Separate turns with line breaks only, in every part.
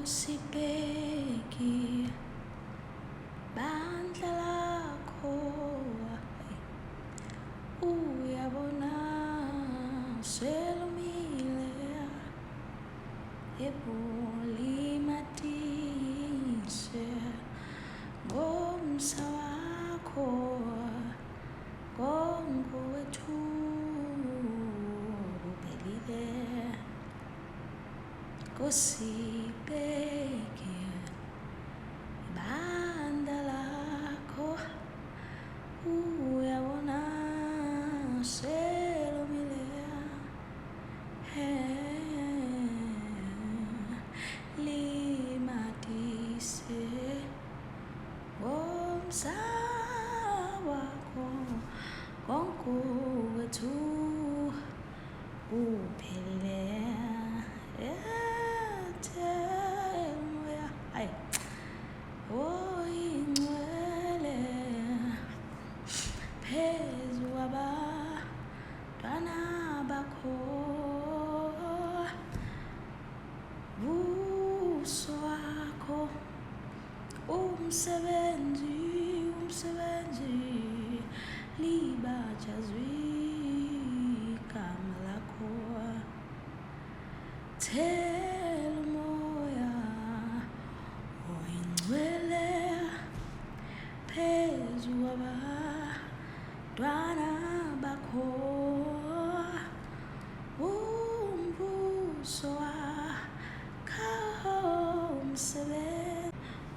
Sibheki bandla lakho uyabona selomile ebolimatise ngomsa wakho ngongowethu ubelile Sibheki bandla lakho uyabona selomile limatise ngomsa wakho ngongowethu uphelile oyingcwele phezu kwabantwana bakho buso wakho umsebenzi libajazwe igama lakho thela umoya oyingcwele phezu kwabantwana bakho umbuso wakho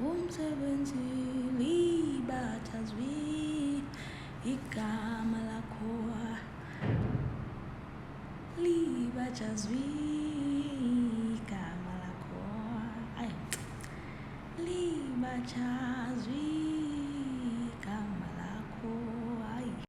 umsebenzi libajazwe igama lakho libajazwe igama lakho libajazwe